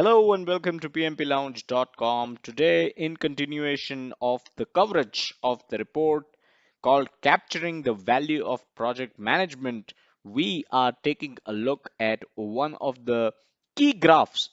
Hello and welcome to pmplounge.com. Today, in continuation of the coverage of the report called Capturing the Value of Project Management, we are taking a look at one of the key graphs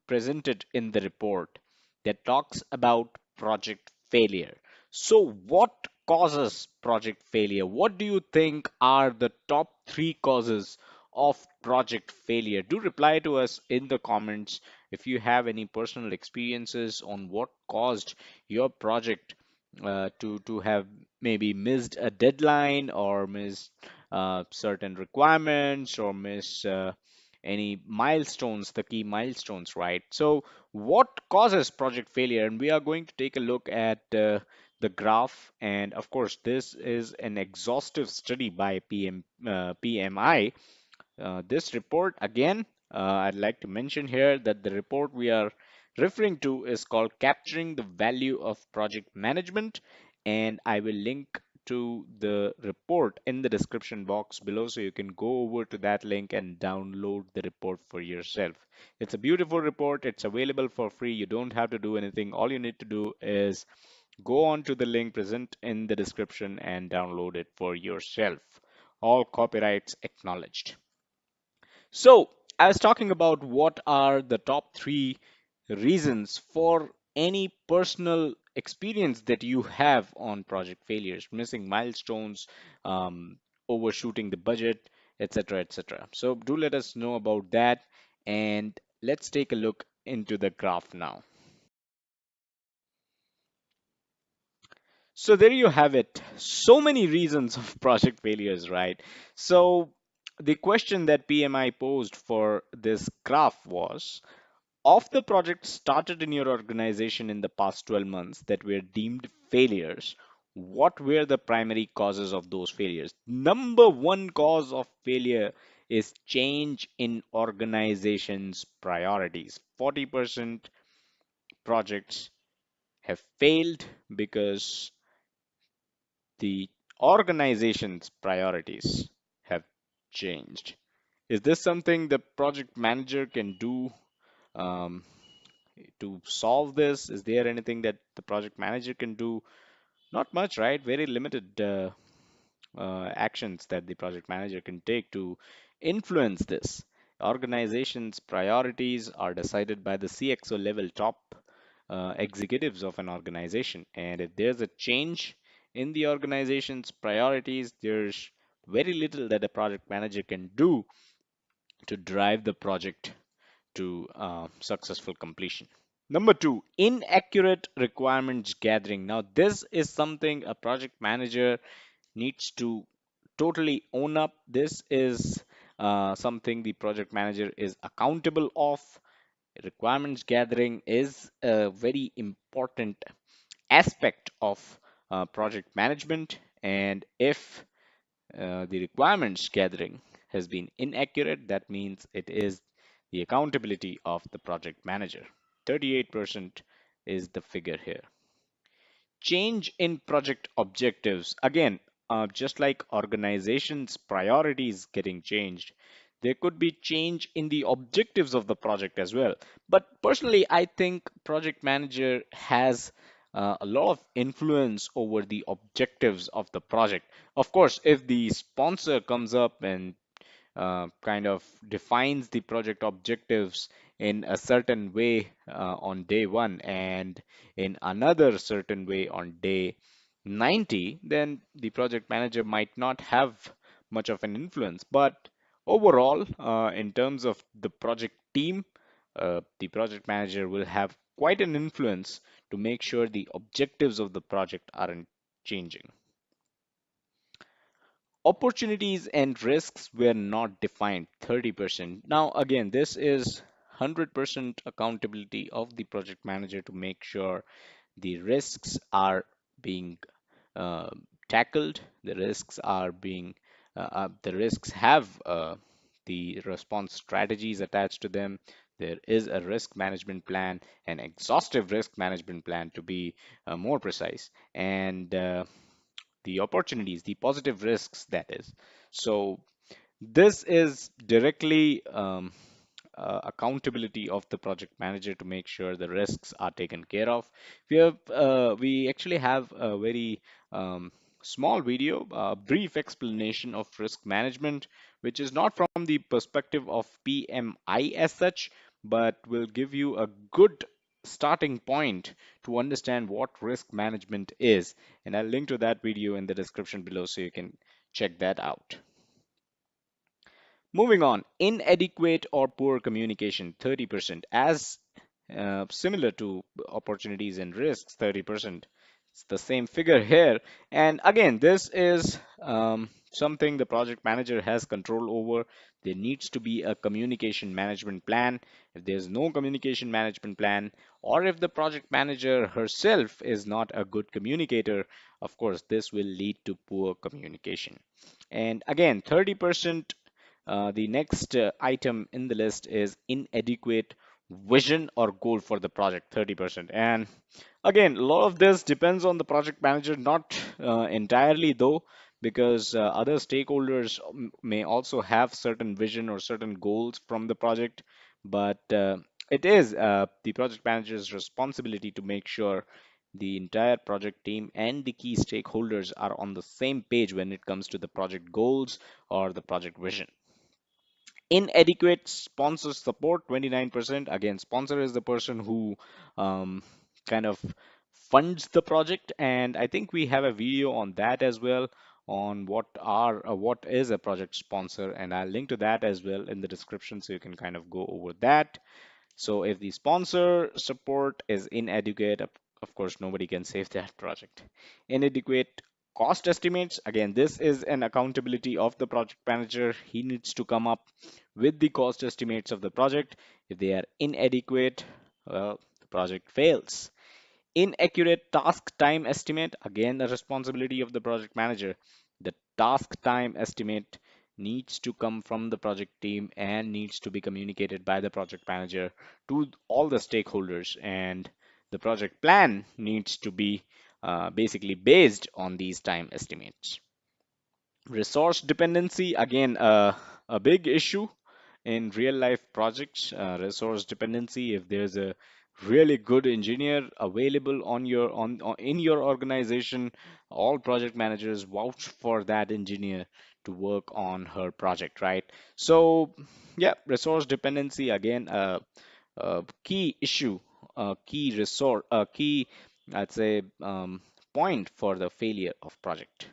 presented in the report that talks about project failure. So, what causes project failure? What do you think are the top three causes of project failure? Do reply to us in the comments if you have any personal experiences on what caused your project to have maybe missed a deadline or missed certain requirements or miss any milestones, the key milestones, right? So, what causes project failure? And we are going to take a look at the graph. And of course, this is an exhaustive study by PMI. This report, again, I'd like to mention here that the report we are referring to is called Capturing the Value of Project Management, and I will link to the report in the description box below so you can go over to that link and download the report for yourself. It's a beautiful report, it's available for free. You don't have to do anything. All you need to do is go on to the link present in the description and download it for yourself. All copyrights acknowledged. So, I was talking about what are the top three reasons for any personal experience that you have on project failures, missing milestones, um, overshooting the budget, etc., etc. So, do let us know about that, and let's take a look into the graph now. So, there you have it. So many reasons of project failures, right? So, the question that PMI posed for this graph was, of the projects started in your organization in the past 12 months that were deemed failures, what were the primary causes of those failures? Number one cause of failure is change in organization's priorities. 40% projects have failed because the organization's priorities have changed. Is this something the project manager can do um, to solve this? Is there anything that the project manager can do? Not much, right? Very limited actions that the project manager can take to influence this. Organization's priorities are decided by the CXO level top executives of an organization. And if there's a change in the organization's priorities, there's very little that a project manager can do to drive the project to successful completion. Number two, inaccurate requirements gathering. Now, this is something a project manager needs to totally own up. This is something the project manager is accountable of. Requirements gathering is a very important aspect of project management, and if the requirements gathering has been inaccurate, that means it is the accountability of the project manager. 38% is the figure here. Change in project objectives. Again, just like organizations' priorities getting changed, there could be change in the objectives of the project as well. But personally, I think project manager has a lot of influence over the objectives of the project. Of course, if the sponsor comes up and kind of defines the project objectives in a certain way on day one and in another certain way on day 90, then the project manager might not have much of an influence. But overall, in terms of the project team, the project manager will have quite an influence to make sure the objectives of the project aren't changing. Opportunities and risks were not defined, 30%. Now, again, this is 100% accountability of the project manager to make sure the risks are being uh, tackled, the risks have the response strategies attached to them. There is a risk management plan, an exhaustive risk management plan to be more precise, and the opportunities, the positive risks, that is. So this is directly accountability of the project manager to make sure the risks are taken care of. We actually have a very um, small video, a brief explanation of risk management, which is not from the perspective of PMI as such, but will give you a good starting point to understand what risk management is. And I'll link to that video in the description below so you can check that out. Moving on, inadequate or poor communication, 30%. As similar to opportunities and risks, 30%. It's the same figure here. And again, this is something the project manager has control over. There needs to be a communication management plan. If there's no communication management plan, or if the project manager herself is not a good communicator, of course, this will lead to poor communication. And again, 30%. The next item in the list is inadequate vision or goal for the project, 30%. And again, a lot of this depends on the project manager, not entirely though, because other stakeholders may also have certain vision or certain goals from the project. But it is the project manager's responsibility to make sure the entire project team and the key stakeholders are on the same page when it comes to the project goals or the project vision. Inadequate sponsor support, 29%. Again, sponsor is the person who um, kind of funds the project, and I think we have a video on that as well, on what is a project sponsor, and I'll link to that as well in the description so you can kind of go over that. So if the sponsor support is inadequate, of course, nobody can save that project. Inadequate cost estimates. Again, this is an accountability of the project manager. He needs to come up with the cost estimates of the project. If they are inadequate, well, the project fails. Inaccurate task time estimate, again, the responsibility of the project manager. The task time estimate needs to come from the project team and needs to be communicated by the project manager to all the stakeholders. And the project plan needs to be basically based on these time estimates. Resource dependency, again, a big issue in real life projects. Resource dependency, if there's a really good engineer available in your organization, all project managers vouch for that engineer to work on her project, right? So yeah, resource dependency, again, a key issue, a key resource, a key, I'd say, point for the failure of project.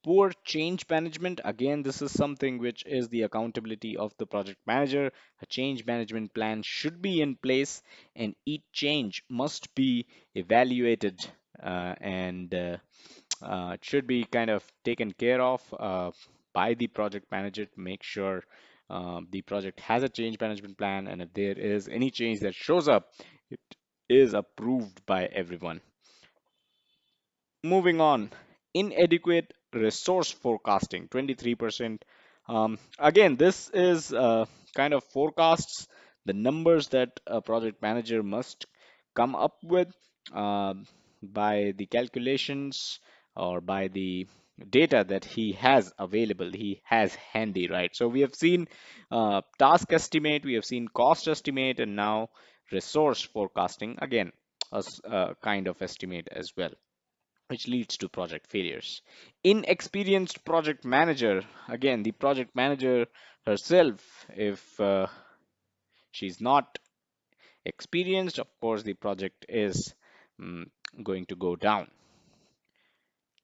Poor change management, again, this is something which is the accountability of the project manager. A change management plan should be in place, and each change must be evaluated, and it should be kind of taken care of by the project manager to make sure the project has a change management plan, and if there is any change that shows up, it is approved by everyone. Moving on, inadequate resource forecasting, 23%. Again, this is kind of forecasts the numbers that a project manager must come up with um, by the calculations or by the data that he has available, he has handy, right? So we have seen task estimate, we have seen cost estimate, and now resource forecasting, again, a kind of estimate as well, which leads to project failures. Inexperienced project manager, again, the project manager herself, if she's not experienced, of course, the project is mm, going to go down.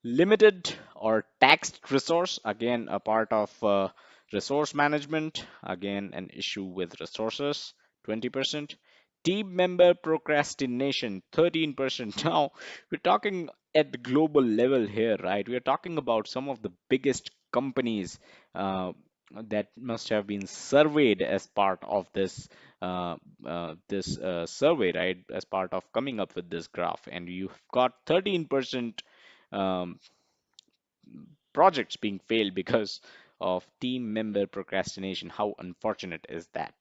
Limited or taxed resource, again, a part of resource management, again, an issue with resources, 20%. Team member procrastination, 13%. Now, we're talking at the global level here, right? We're talking about some of the biggest companies that must have been surveyed as part of this survey, right? As part of coming up with this graph, and you've got 13% um, projects being failed because of team member procrastination. How unfortunate is that?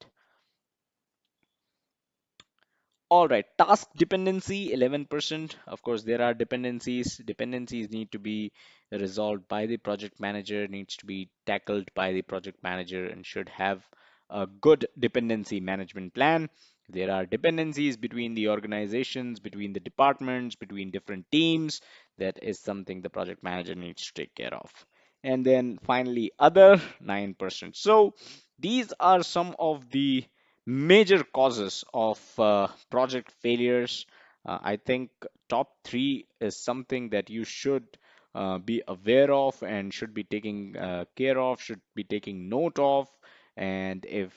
All right, task dependency, 11%. Of course, there are dependencies. Dependencies need to be resolved by the project manager, needs to be tackled by the project manager, and should have a good dependency management plan. There are dependencies between the organizations, between the departments, between different teams. That is something the project manager needs to take care of. And then finally, other 9%. So these are some of the major causes of project failures. I think top three is something that you should be aware of and should be taking care of, should be taking note of. And if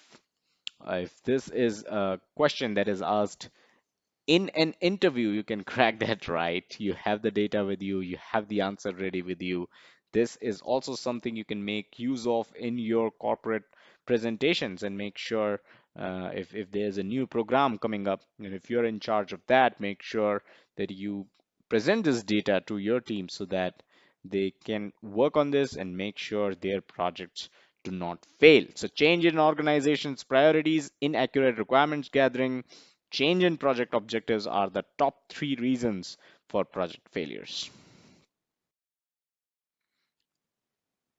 this is a question that is asked in an interview, you can crack that right. You have the data with you, you have the answer ready with you. This is also something you can make use of in your corporate presentations and make sure if there's a new program coming up, and if you're in charge of that, make sure that you present this data to your team so that they can work on this and make sure their projects do not fail. So change in organization's priorities, inaccurate requirements gathering, change in project objectives are the top three reasons for project failures.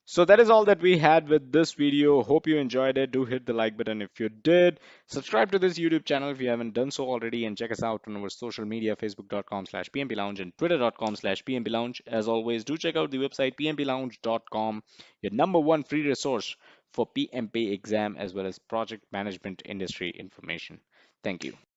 So that is all that we had with this video. Hope you enjoyed it. Do hit the like button if you did. Subscribe to this YouTube channel if you haven't done so already, and check us out on our social media, facebook.com/PMP Lounge and twitter.com/PMP Lounge. As always, do check out the website pmplounge.com, your number one free resource for PMP exam as well as project management industry information. Thank you.